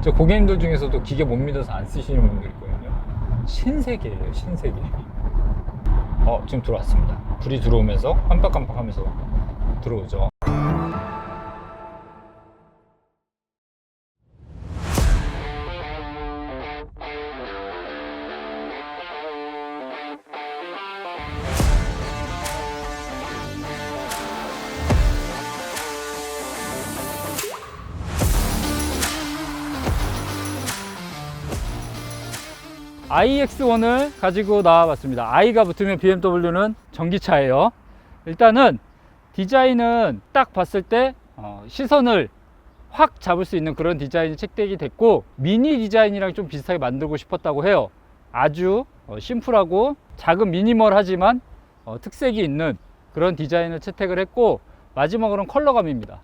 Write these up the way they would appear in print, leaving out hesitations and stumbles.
저 고객님들 중에서도 기계 못 믿어서 안 쓰시는 분들 있거든요. 신세계예요, 신세계. 지금 들어왔습니다. 불이 들어오면서 깜빡깜빡 하면서 들어오죠. iX1을 가지고 나와봤습니다. i가 붙으면 BMW는 전기차예요. 일단은 디자인은 딱 봤을 때 시선을 확 잡을 수 있는 그런 디자인이 채택이 됐고, 미니 디자인이랑 좀 비슷하게 만들고 싶었다고 해요. 아주 심플하고 작은 미니멀하지만 특색이 있는 그런 디자인을 채택을 했고, 마지막으로는 컬러감입니다.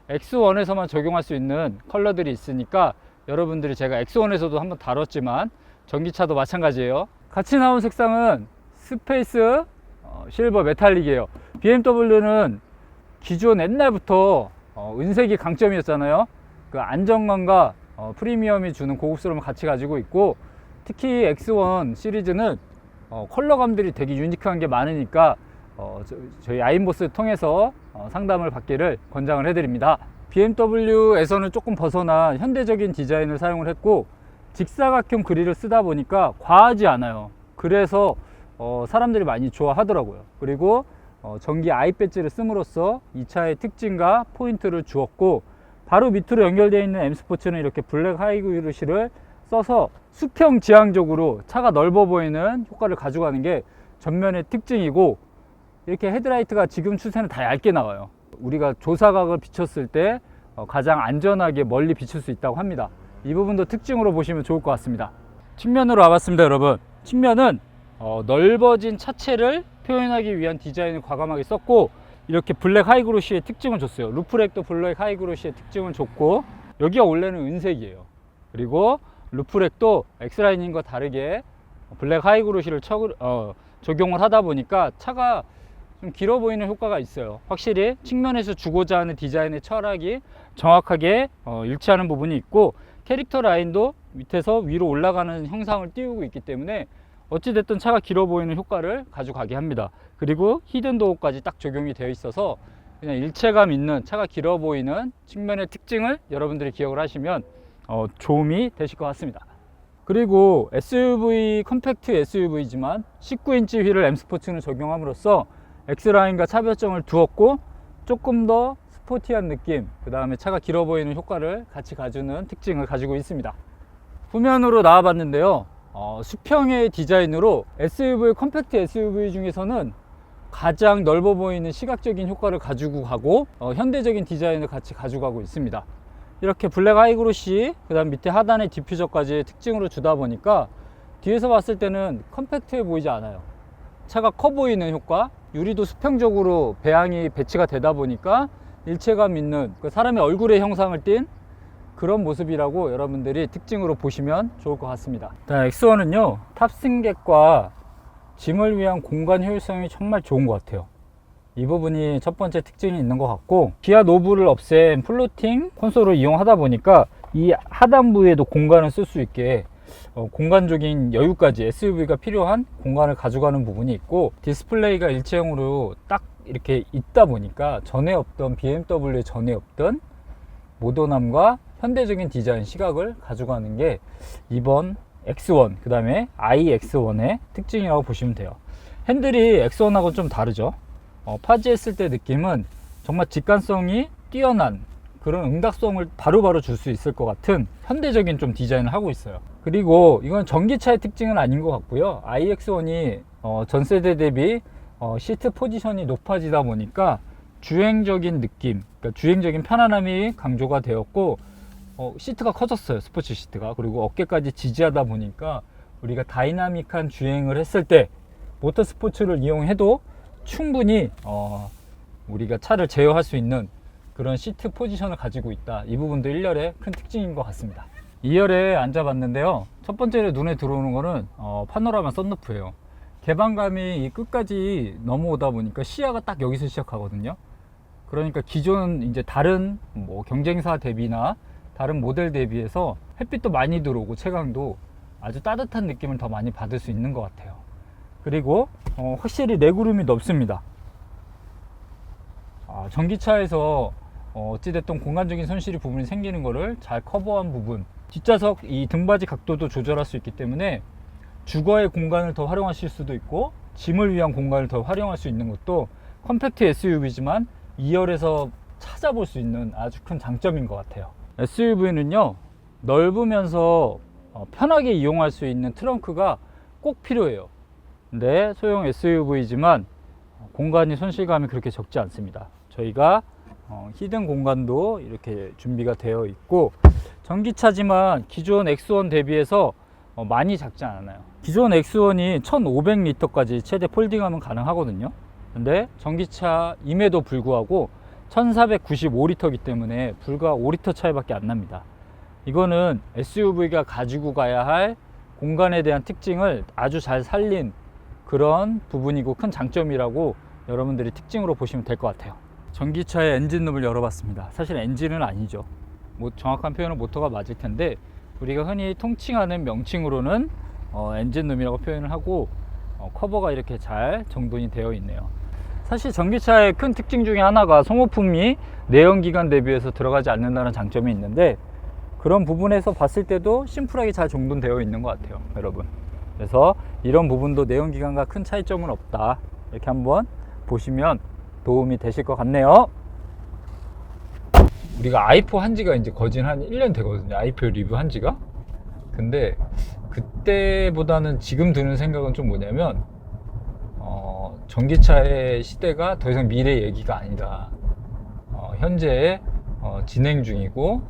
X1에서만 적용할 수 있는 컬러들이 있으니까 여러분들이, 제가 X1에서도 한번 다뤘지만 전기차도 마찬가지예요. 같이 나온 색상은 스페이스 실버 메탈릭이에요. BMW는 기존 옛날부터 은색이 강점이었잖아요. 그 안정감과 프리미엄이 주는 고급스러움을 같이 가지고 있고, 특히 X1 시리즈는 컬러감들이 되게 유니크한 게 많으니까 저희 아인보스 통해서 상담을 받기를 권장을 해드립니다. BMW에서는 조금 벗어나 현대적인 디자인을 사용을 했고, 직사각형 그릴을 쓰다 보니까 과하지 않아요. 그래서 사람들이 많이 좋아하더라고요. 그리고 전기 I 배지를 씀으로써 이 차의 특징과 포인트를 주었고, 바로 밑으로 연결되어 있는 M 스포츠는 이렇게 블랙 하이그루시를 써서 수평 지향적으로 차가 넓어 보이는 효과를 가져가는 게 전면의 특징이고, 이렇게 헤드라이트가 지금 추세는 다 얇게 나와요. 우리가 조사각을 비췄을 때 가장 안전하게 멀리 비출 수 있다고 합니다. 이 부분도 특징으로 보시면 좋을 것 같습니다. 측면으로 와봤습니다, 여러분. 측면은 넓어진 차체를 표현하기 위한 디자인을 과감하게 썼고, 이렇게 블랙 하이그로시의 특징을 줬어요. 루프렉도 블랙 하이그로시의 특징을 줬고, 여기가 원래는 은색이에요. 그리고 루프렉도 엑스라인과 다르게 블랙 하이그로시를 적용을 하다 보니까 차가 좀 길어 보이는 효과가 있어요. 확실히 측면에서 주고자 하는 디자인의 철학이 정확하게 일치하는 부분이 있고, 캐릭터 라인도 밑에서 위로 올라가는 형상을 띄우고 있기 때문에 어찌됐든 차가 길어 보이는 효과를 가져가게 합니다. 그리고 히든 도어까지 딱 적용이 되어 있어서 그냥 일체감 있는, 차가 길어 보이는 측면의 특징을 여러분들이 기억을 하시면 도움이 되실 것 같습니다. 그리고 SUV, 컴팩트 SUV지만 19인치 휠을 M 스포츠는 적용함으로써 X라인과 차별점을 두었고, 조금 더 스포티한 느낌, 그 다음에 차가 길어 보이는 효과를 같이 가주는 특징을 가지고 있습니다. 후면으로 나와봤는데요, 수평의 디자인으로 SUV, 컴팩트 SUV 중에서는 가장 넓어 보이는 시각적인 효과를 가지고 가고, 현대적인 디자인을 같이 가져가고 있습니다. 이렇게 블랙 하이그로시, 그 다음 밑에 하단에 디퓨저까지 특징으로 주다 보니까 뒤에서 봤을 때는 컴팩트해 보이지 않아요. 차가 커 보이는 효과, 유리도 수평적으로 배양이 배치가 되다 보니까 일체감 있는 사람의 얼굴의 형상을 띈 그런 모습이라고 여러분들이 특징으로 보시면 좋을 것 같습니다. X1은요, 탑승객과 짐을 위한 공간 효율성이 정말 좋은 것 같아요. 이 부분이 첫 번째 특징이 있는 것 같고, 기아 노브를 없앤 플로팅 콘솔을 이용하다 보니까 이 하단부에도 공간을 쓸 수 있게 공간적인 여유까지, SUV가 필요한 공간을 가져가는 부분이 있고, 디스플레이가 일체형으로 딱 이렇게 있다 보니까 전에 없던, BMW 전에 없던 모던함과 현대적인 디자인 시각을 가져가는 게 이번 X1, 그 다음에 iX1의 특징이라고 보시면 돼요. 핸들이 X1하고 좀 다르죠. 파지했을 때 느낌은 정말 직관성이 뛰어난 그런 응답성을 바로바로 줄 수 있을 것 같은 현대적인 좀 디자인을 하고 있어요. 그리고 이건 전기차의 특징은 아닌 것 같고요. iX1이 전 세대 대비 시트 포지션이 높아지다 보니까 주행적인 느낌, 그러니까 주행적인 편안함이 강조가 되었고, 시트가 커졌어요, 스포츠 시트가. 그리고 어깨까지 지지하다 보니까 우리가 다이나믹한 주행을 했을 때 모터 스포츠를 이용해도 충분히 우리가 차를 제어할 수 있는 그런 시트 포지션을 가지고 있다. 이 부분도 1열의 큰 특징인 것 같습니다. 2열에 앉아봤는데요, 첫 번째로 눈에 들어오는 거는 파노라마 썬루프예요. 개방감이 이 끝까지 넘어오다 보니까 시야가 딱 여기서 시작하거든요. 그러니까 기존 이제 다른 뭐 경쟁사 대비나 다른 모델 대비해서 햇빛도 많이 들어오고 채광도 아주 따뜻한 느낌을 더 많이 받을 수 있는 것 같아요. 그리고 확실히 레그룸이 넓습니다. 전기차에서 어찌됐든 공간적인 손실이 부분이 생기는 거를 잘 커버한 부분, 뒷좌석 이 등받이 각도도 조절할 수 있기 때문에 주거의 공간을 더 활용하실 수도 있고 짐을 위한 공간을 더 활용할 수 있는 것도 컴팩트 SUV지만 2열에서 찾아볼 수 있는 아주 큰 장점인 것 같아요. SUV는요, 넓으면서 편하게 이용할 수 있는 트렁크가 꼭 필요해요. 근데 소형 SUV지만 공간이 손실감이 그렇게 적지 않습니다. 저희가 히든 공간도 이렇게 준비가 되어 있고, 전기차지만 기존 X1 대비해서 많이 작지 않아요. 기존 X1이 1500리터까지 최대 폴딩하면 가능하거든요. 근데 전기차임에도 불구하고 1495리터이기 때문에 불과 5리터 차이밖에 안 납니다. 이거는 SUV가 가지고 가야 할 공간에 대한 특징을 아주 잘 살린 그런 부분이고 큰 장점이라고 여러분들이 특징으로 보시면 될 것 같아요. 전기차의 엔진룸을 열어봤습니다. 사실 엔진은 아니죠. 정확한 표현은 모터가 맞을 텐데, 우리가 흔히 통칭하는 명칭으로는 엔진룸이라고 표현을 하고, 커버가 이렇게 잘 정돈이 되어 있네요. 사실 전기차의 큰 특징 중에 하나가 소모품이 내연기관 대비해서 들어가지 않는다는 장점이 있는데, 그런 부분에서 봤을 때도 심플하게 잘 정돈되어 있는 것 같아요, 여러분. 그래서 이런 부분도 내연기관과 큰 차이점은 없다, 이렇게 한번 보시면 도움이 되실 것 같네요. 우리가 i4 한 지가 이제 거진 한 1년 되거든요. i4 리뷰한 지가. 근데 그때보다는 지금 드는 생각은 좀 뭐냐면, 전기차의 시대가 더 이상 미래 얘기가 아니다. 현재 진행 중이고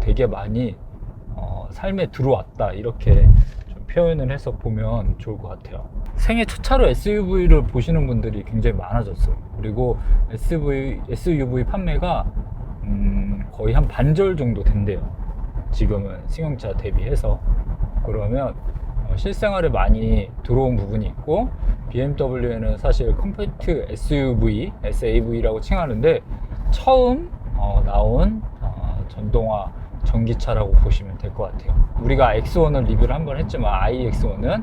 되게 많이 삶에 들어왔다, 이렇게 좀 표현을 해서 보면 좋을 것 같아요. 생애 첫 차로 SUV를 보시는 분들이 굉장히 많아졌어요. 그리고 SUV 판매가 거의 한 반절 정도 된대요. 지금은 승용차 대비해서. 그러면 실생활에 많이 들어온 부분이 있고, BMW에는 사실 컴팩트 SUV, SAV라고 칭하는데 처음 나온 전동화 전기차라고 보시면 될 것 같아요. 우리가 X1을 리뷰를 한번 했지만 iX1은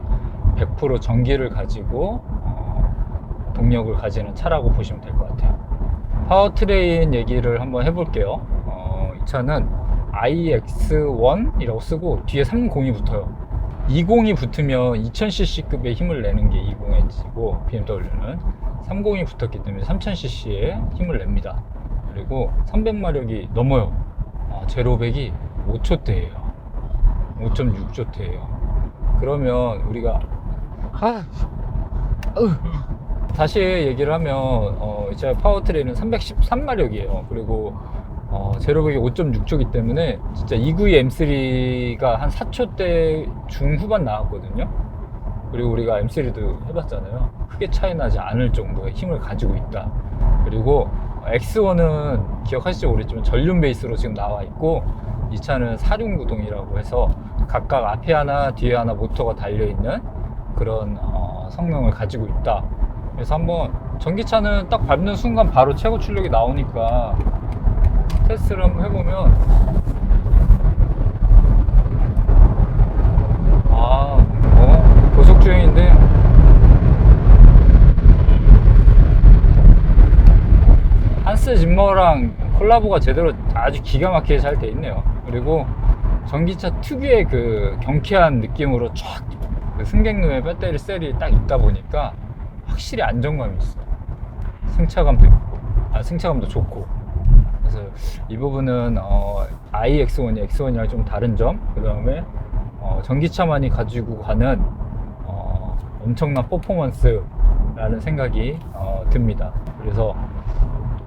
100% 전기를 가지고 동력을 가지는 차라고 보시면 될 것 같아요. 파워트레인 얘기를 한번 해볼게요. 이 차는 iX1이라고 쓰고 뒤에 30이 붙어요. 20이 붙으면 2000cc급의 힘을 내는 게 20 엔진이고, BMW는 30이 붙었기 때문에 3000cc의 힘을 냅니다. 그리고 300마력이 넘어요. 제로 100이 5초대예요. 5.6초대예요. 그러면 우리가 다시 얘기를 하면 제 파워트레인은 313마력이에요. 그리고 제로백이 5.6초이기 때문에 진짜 292 M3가 한 4초대 중후반 나왔거든요. 그리고 우리가 M3도 해봤잖아요. 크게 차이 나지 않을 정도의 힘을 가지고 있다. 그리고 X1은 기억하실지 모르겠지만 전륜 베이스로 지금 나와 있고, 이 차는 4륜구동이라고 해서 각각 앞에 하나 뒤에 하나 모터가 달려있는 그런 성능을 가지고 있다. 그래서 한번 전기차는 딱 밟는 순간 바로 최고 출력이 나오니까 테스트를 한번 해보면, 고속주행인데 한스 짐머랑 콜라보가 제대로 아주 기가 막히게 잘 돼 있네요. 그리고 전기차 특유의 그 경쾌한 느낌으로 쫙 그 승객룸에 배터리 셀이 딱 있다 보니까 확실히 안정감이 있어요. 승차감도 있고, 승차감도 좋고. 그래서 이 부분은 iX1이 X1이랑 좀 다른 점, 그 다음에 전기차만이 가지고 가는 엄청난 퍼포먼스라는 생각이 듭니다. 그래서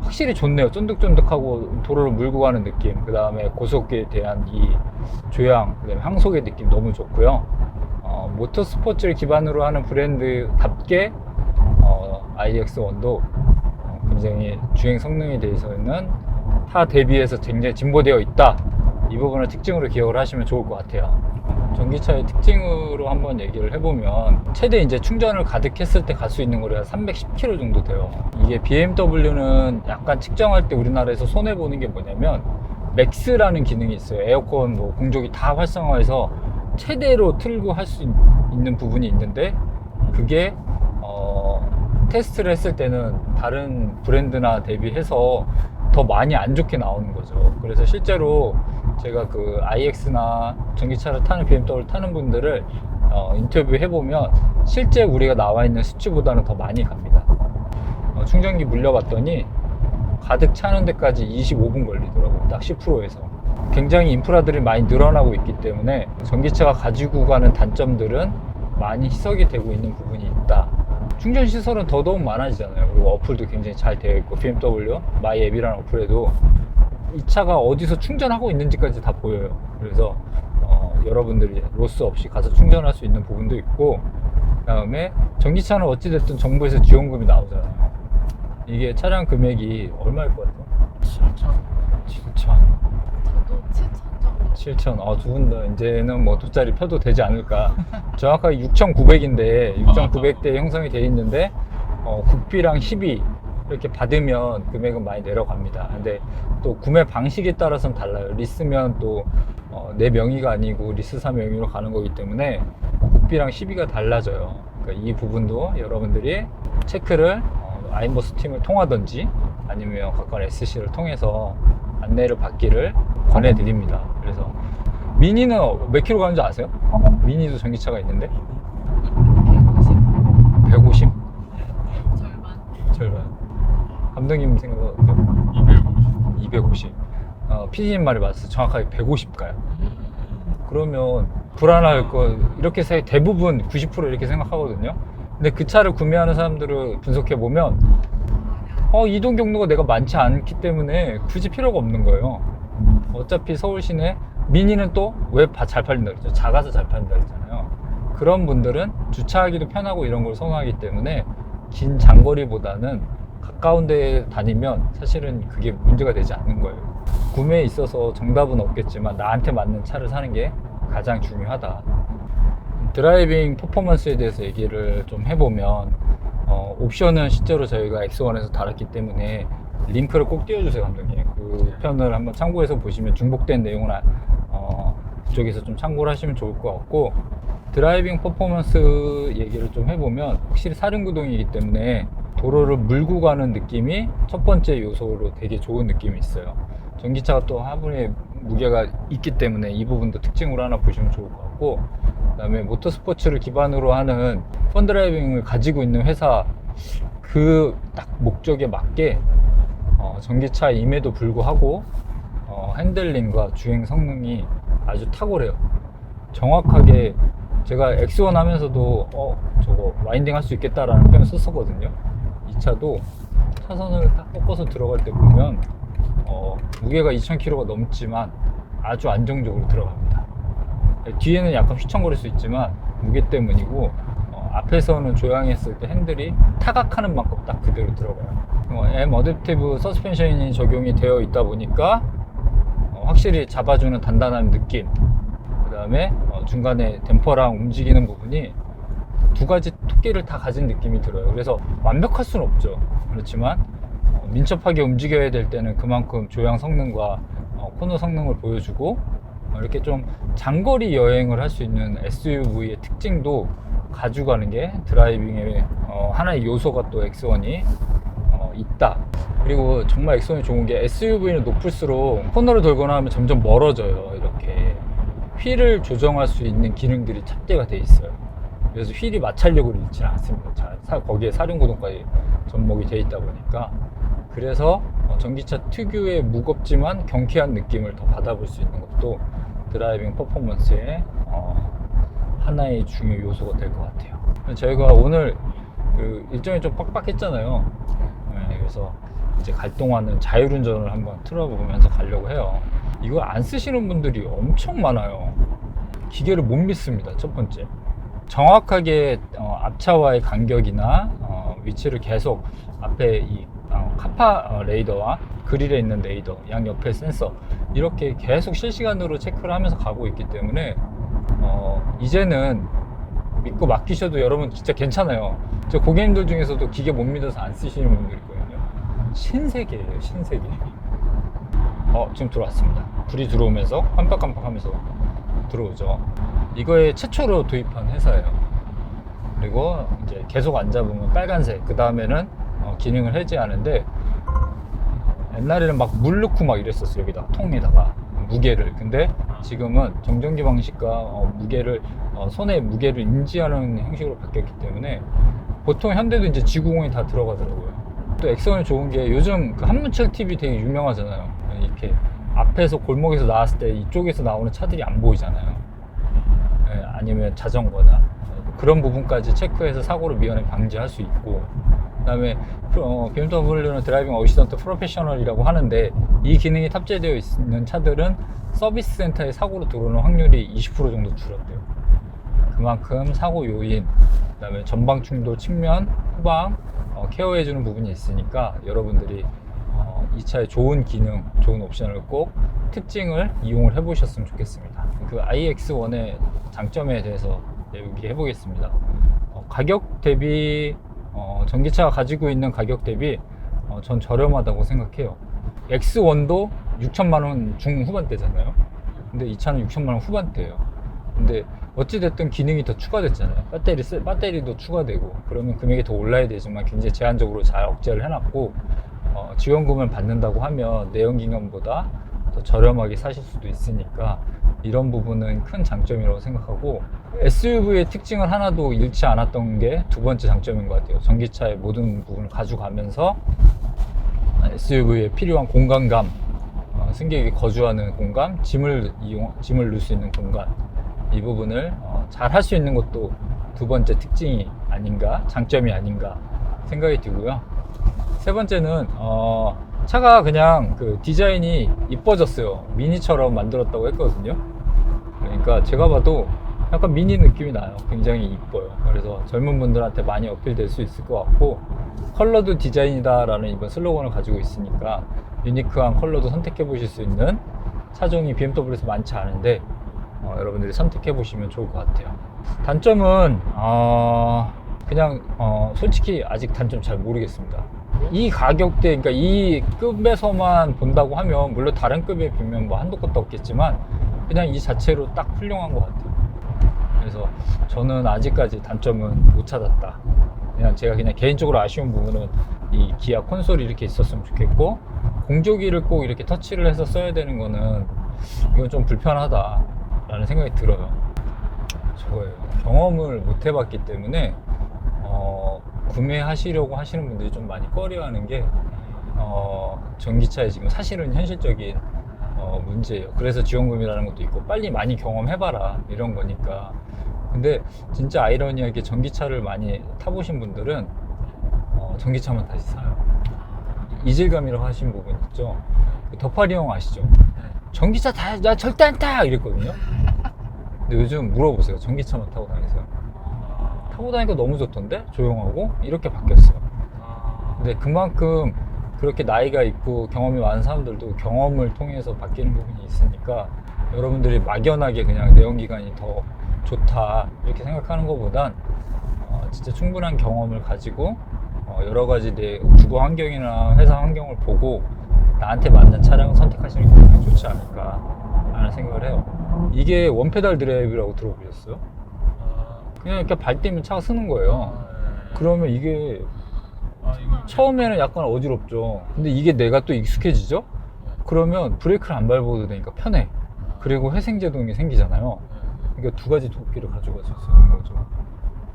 확실히 좋네요. 쫀득쫀득하고 도로를 물고 가는 느낌, 그 다음에 고속에 대한 이 조향, 그 다음에 항속의 느낌 너무 좋고요. 모터스포츠를 기반으로 하는 브랜드답게 iX1도 굉장히 주행 성능에 대해서는 타 대비해서 굉장히 진보되어 있다. 이 부분을 특징으로 기억을 하시면 좋을 것 같아요. 전기차의 특징으로 한번 얘기를 해보면, 최대 이제 충전을 가득 했을 때 갈 수 있는 거리가 310km 정도 돼요. 이게 BMW는 약간 측정할 때 우리나라에서 손해보는 게 뭐냐면, 맥스라는 기능이 있어요. 에어컨 뭐 공조기 다 활성화해서 최대로 틀고 할 수 있는 부분이 있는데, 그게 테스트를 했을 때는 다른 브랜드나 대비해서 더 많이 안 좋게 나오는 거죠. 그래서 실제로 제가 그 iX나 전기차를 타는 BMW 타는 분들을 인터뷰 해보면 실제 우리가 나와 있는 수치보다는 더 많이 갑니다. 충전기 물려봤더니 가득 차는 데까지 25분 걸리더라고요. 딱 10%에서. 굉장히 인프라들이 많이 늘어나고 있기 때문에 전기차가 가지고 가는 단점들은 많이 희석이 되고 있는 부분이 있다. 충전 시설은 더더욱 많아지잖아요. 그리고 어플도 굉장히 잘 되어 있고, BMW 마이 앱이라는 어플에도 이 차가 어디서 충전하고 있는지까지 다 보여요. 그래서 여러분들이 로스 없이 가서 충전할 수 있는 부분도 있고, 그 다음에 전기차는 어찌됐든 정부에서 지원금이 나오잖아요. 이게 차량 금액이 얼마일 것 같아요? 7천. 저도 7천 정도. 7천. 두 분 다 이제는 뭐 돗자리 펴도 되지 않을까. 정확하게 6,900인데 6,900대 형성이 돼 있는데 국비랑 희비 이렇게 받으면 금액은 많이 내려갑니다. 근데 또 구매 방식에 따라서는 달라요. 리스면 또 내 명의가 아니고 리스사 명의로 가는 거기 때문에 국비랑 희비가 달라져요. 그러니까 이 부분도 여러분들이 체크를 아인버스 팀을 통하든지 아니면 가까운 SC를 통해서 안내를 받기를 권해드립니다. 그래서 미니는 몇 킬로 가는지 아세요? 미니도 전기차가 있는데 150? 절반. 감독님 생각은 어때요? 250. PD님 말이 맞았어요. 정확하게 150 가요. 그러면 불안할 거, 이렇게 대부분 90% 이렇게 생각하거든요. 근데 그 차를 구매하는 사람들을 분석해 보면 이동 경로가 내가 많지 않기 때문에 굳이 필요가 없는 거예요. 어차피 서울 시내 미니는 또 왜 잘 팔린다 그랬죠? 작아서 잘 팔린다 그랬잖아요. 그런 분들은 주차하기도 편하고 이런 걸 선호하기 때문에 긴 장거리보다는 가까운 데 다니면 사실은 그게 문제가 되지 않는 거예요. 구매에 있어서 정답은 없겠지만 나한테 맞는 차를 사는 게 가장 중요하다. 드라이빙 퍼포먼스에 대해서 얘기를 좀 해보면 옵션은 실제로 저희가 X1에서 달았기 때문에 링크를 꼭 띄워주세요, 감독님. 그 편을 한번 참고해서 보시면 중복된 내용은 그쪽에서 좀 참고를 하시면 좋을 것 같고, 드라이빙 퍼포먼스 얘기를 좀 해보면 확실히 사륜구동이기 때문에 도로를 물고 가는 느낌이 첫 번째 요소로 되게 좋은 느낌이 있어요. 전기차가 또 화분에 무게가 있기 때문에 이 부분도 특징으로 하나 보시면 좋을 것 같고, 그 다음에 모터스포츠를 기반으로 하는 펀드라이빙을 가지고 있는 회사 그 딱 목적에 맞게 전기차임에도 불구하고 핸들링과 주행 성능이 아주 탁월해요. 정확하게 제가 X1 하면서도 저거 와인딩 할 수 있겠다라는 표현을 썼었거든요. 이 차도 차선을 딱 꺾어서 들어갈 때 보면 무게가 2000kg가 넘지만 아주 안정적으로 들어갑니다. 뒤에는 약간 휘청거릴 수 있지만 무게 때문이고, 앞에서는 조향했을 때 핸들이 타각하는 만큼 딱 그대로 들어가요. M 어댑티브 서스펜션이 적용이 되어 있다 보니까 확실히 잡아주는 단단한 느낌, 그 다음에 중간에 댐퍼랑 움직이는 부분이 두 가지 토끼를 다 가진 느낌이 들어요. 그래서 완벽할 수는 없죠. 그렇지만 민첩하게 움직여야 될 때는 그만큼 조향 성능과 코너 성능을 보여주고, 이렇게 좀 장거리 여행을 할 수 있는 SUV의 특징도 가져가는 게 드라이빙의 하나의 요소가 또 X1이 있다. 그리고 정말 X1이 좋은 게 SUV는 높을수록 코너를 돌거나 하면 점점 멀어져요. 이렇게 휠을 조정할 수 있는 기능들이 탑재가 돼 있어요. 그래서 휠이 마찰력을 잃지 않습니다. 거기에 사륜구동까지 접목이 돼 있다 보니까, 그래서 전기차 특유의 무겁지만 경쾌한 느낌을 더 받아볼 수 있는 것도 드라이빙 퍼포먼스의 하나의 중요 요소가 될 것 같아요. 저희가 오늘 일정이 좀 빡빡했잖아요. 그래서 이제 갈 동안은 자율운전을 한번 틀어보면서 가려고 해요. 이거 안 쓰시는 분들이 엄청 많아요. 기계를 못 믿습니다. 첫 번째, 정확하게 앞차와의 간격이나 위치를 계속 앞에 이 카파 레이더와 그릴에 있는 레이더, 양옆에 센서 이렇게 계속 실시간으로 체크를 하면서 가고 있기 때문에 이제는 믿고 맡기셔도 여러분 진짜 괜찮아요. 저 고객님들 중에서도 기계 못 믿어서 안 쓰시는 분들 있거든요. 신세계예요, 신세계. 지금 들어왔습니다. 불이 들어오면서 깜빡깜빡하면서 들어오죠. 이거에 최초로 도입한 회사예요. 그리고 이제 계속 안 잡으면 빨간색, 그 다음에는 기능을 해제하는데, 옛날에는 막 물 넣고 막 이랬었어요. 여기다 통에다가 무게를. 근데 지금은 정전기 방식과 무게를 손의 무게를 인지하는 형식으로 바뀌었기 때문에 보통 현대도 이제 지구공이 다 들어가더라고요. 또 엑스원이 좋은 게 요즘 그 한문철 TV 되게 유명하잖아요. 이렇게 앞에서 골목에서 나왔을 때 이쪽에서 나오는 차들이 안 보이잖아요. 예, 아니면 자전거나 그런 부분까지 체크해서 사고를 미연에 방지할 수 있고, 그 다음에 BMW는 드라이빙 어시스턴트 프로페셔널이라고 하는데, 이 기능이 탑재되어 있는 차들은 서비스 센터에 사고로 들어오는 확률이 20% 정도 줄었대요. 그만큼 사고 요인, 그 다음에 전방 충돌 측면, 후방 케어해주는 부분이 있으니까 여러분들이 이 차의 좋은 기능, 좋은 옵션을 꼭 특징을 이용을 해보셨으면 좋겠습니다. 그 iX1의 장점에 대해서 얘기해 보겠습니다. 가격 대비 전기차가 가지고 있는 가격 대비 전 저렴하다고 생각해요. X1도 6천만 원 중후반대잖아요. 근데 이 차는 6천만 원 후반대예요. 근데 어찌됐든 기능이 더 추가됐잖아요. 배터리도 추가되고, 그러면 금액이 더 올라야 되지만 굉장히 제한적으로 잘 억제를 해놨고, 지원금을 받는다고 하면 내연기관보다 더 저렴하게 사실 수도 있으니까 이런 부분은 큰 장점이라고 생각하고, SUV의 특징을 하나도 잃지 않았던 게 두 번째 장점인 것 같아요. 전기차의 모든 부분을 가져가면서 SUV에 필요한 공간감, 승객이 거주하는 공간, 짐을 넣을 수 있는 공간, 이 부분을 잘 할 수 있는 것도 두 번째 특징이 아닌가, 장점이 아닌가 생각이 들고요. 세 번째는 차가 그냥 그 디자인이 이뻐졌어요. 미니처럼 만들었다고 했거든요. 그러니까 제가 봐도 약간 미니 느낌이 나요. 굉장히 이뻐요. 그래서 젊은 분들한테 많이 어필될 수 있을 것 같고, 컬러도 디자인이다 라는 이번 슬로건을 가지고 있으니까 유니크한 컬러도 선택해 보실 수 있는 차종이 BMW에서 많지 않은데 여러분들이 선택해 보시면 좋을 것 같아요. 단점은 그냥 솔직히 아직 단점 잘 모르겠습니다. 이 가격대, 그러니까 이 급에서만 본다고 하면 물론 다른 급에 비면 뭐 한도 끝도 없겠지만 그냥 이 자체로 딱 훌륭한 것 같아요. 그래서 저는 아직까지 단점은 못 찾았다. 제가 그냥 개인적으로 아쉬운 부분은 이 기아 콘솔이 이렇게 있었으면 좋겠고, 공조기를 꼭 이렇게 터치를 해서 써야 되는 거는 이건 좀 불편하다 라는 생각이 들어요. 저거예요. 경험을 못 해봤기 때문에 구매하시려고 하시는 분들이 좀 많이 꺼려하는 게 전기차에 지금 사실은 현실적인 문제예요. 그래서 지원금이라는 것도 있고, 빨리 많이 경험해봐라 이런 거니까. 근데 진짜 아이러니하게 전기차를 많이 타보신 분들은 전기차만 다시 사요. 이질감이라고 하신 부분 있죠. 덕팔이 형 아시죠? 전기차 나 절대 안 타! 이랬거든요. 근데 요즘 물어보세요. 전기차만 타고 다니세요. 타고 다니니까 너무 좋던데? 조용하고? 이렇게 바뀌었어요. 근데 그만큼 그렇게 나이가 있고 경험이 많은 사람들도 경험을 통해서 바뀌는 부분이 있으니까, 여러분들이 막연하게 그냥 내연기관이 더 좋다 이렇게 생각하는 것보단 진짜 충분한 경험을 가지고 여러 가지 내 주거 환경이나 회사 환경을 보고 나한테 맞는 차량을 선택하시는 게 좋지 않을까 라는 생각을 해요. 이게 원페달 드라이브라고 들어보셨어요? 그냥 이렇게 발 떼면 차가 쓰는 거예요. 그러면 이게 처음에는 약간 어지럽죠. 근데 이게 내가 또 익숙해지죠? 그러면 브레이크를 안 밟아도 되니까 편해. 그리고 회생제동이 생기잖아요. 그러니까 두 가지 도끼를 가져갈 수 있는 거죠.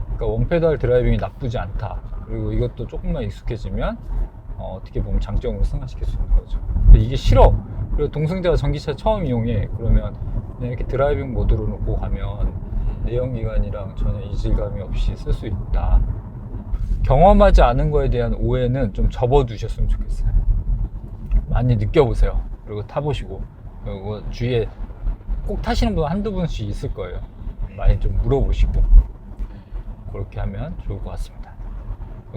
그러니까 원페달 드라이빙이 나쁘지 않다. 그리고 이것도 조금만 익숙해지면 어떻게 보면 장점으로 승화시킬 수 있는 거죠. 근데 이게 싫어. 그리고 동승자가 전기차 처음 이용해. 그러면 그냥 이렇게 드라이빙 모드로 놓고 가면 내연기관이랑 전혀 이질감이 없이 쓸 수 있다. 경험하지 않은 거에 대한 오해는 좀 접어두셨으면 좋겠어요. 많이 느껴보세요. 그리고 타보시고, 그리고 주위에 꼭 타시는 분 한두 분씩 있을 거예요. 많이 좀 물어보시고 그렇게 하면 좋을 것 같습니다.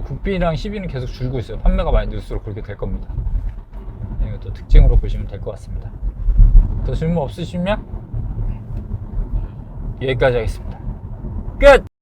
국비랑 시비는 계속 줄고 있어요. 판매가 많이 늘수록 그렇게 될 겁니다. 이것도 특징으로 보시면 될 것 같습니다. 더 질문 없으시면 여기까지 하겠습니다. 끝!